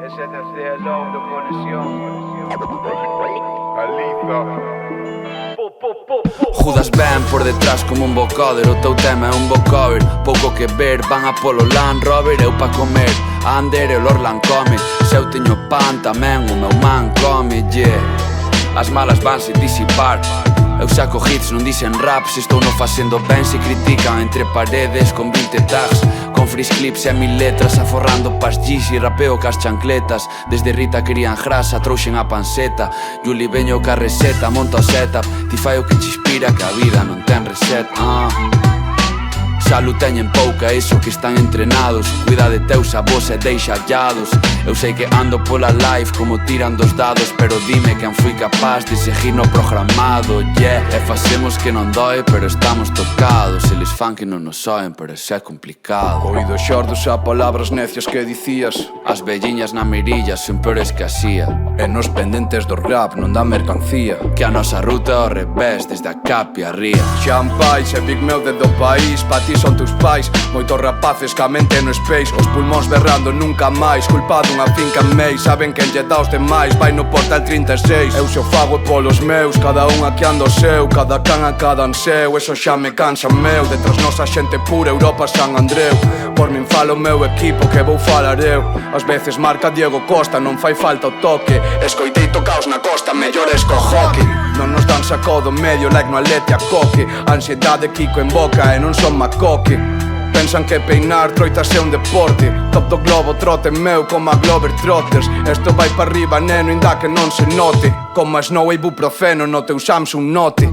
ZFC Alone, conexión. Caliza. Judas ven por detrás como un vocoder. O teu tema é un vocover. Pouco que ver, van a polo Land Rover. Eu pa comer, Ander e o Lorlan come. Se eu teño pan tamén o meu man come, yeah. As malas vanse disipar. Eu saco hits, non dicen rap. Se estou non facendo ben, se critican entre paredes con 20 tags, con freeze clips e 1000 letras, aforrando pas G's e rapeo cas chancletas. Desde Rita querían grasa, trouxen a panceta. Juli veño ca receta, monto a setup. Ti fai o que te inspira, que a vida non ten reset. Salud teñen pouca, iso que están entrenados. Cuida de teus avós e deixa hallados. Eu sei que ando pola life como tiran dos dados, pero dime quen fui capaz de seguir no programado, yeah. E facemos que non doe, pero estamos tocados. Eles fan que non nos soen, pero eso é complicado. Oídos xordos a palabras necias que dicías. As velliñas na mirilla son peores que asía. E nos pendentes do rap non dá mercancía. Que a nosa ruta ao revés, desde a Capi a Ría. Champais e Big Meu desde o país. Pa ti son teus pais, moitos rapaces ca mente no space. Os pulmóns berrando nunca máis. Culpado unha finca en Mei, saben quen lle dá os demais. Vai no portal 36, eu xo fago polos meus. Cada un aquí anda o seu, cada can a cada anseu. Eso xa me cansa meu, detrás nosa xente pura, Europa San Andreu. Por min fala o meu equipo que vou falar eu. Ás veces marca Diego Costa, non fai falta o toque. Escoitei tocaos na costa, mellores co hockey. Non nos dan saco do medio, like no Atleti a Coque. Ansiedade Kiko en boca e non son Macoque. Pensan que peinar troitas é un deporte. Top do globo trote meu como a Glover Trotters. Esto vai pa arriba neno, inda que non se note. Como a Snow e ibuprofeno no teu Samsung Note.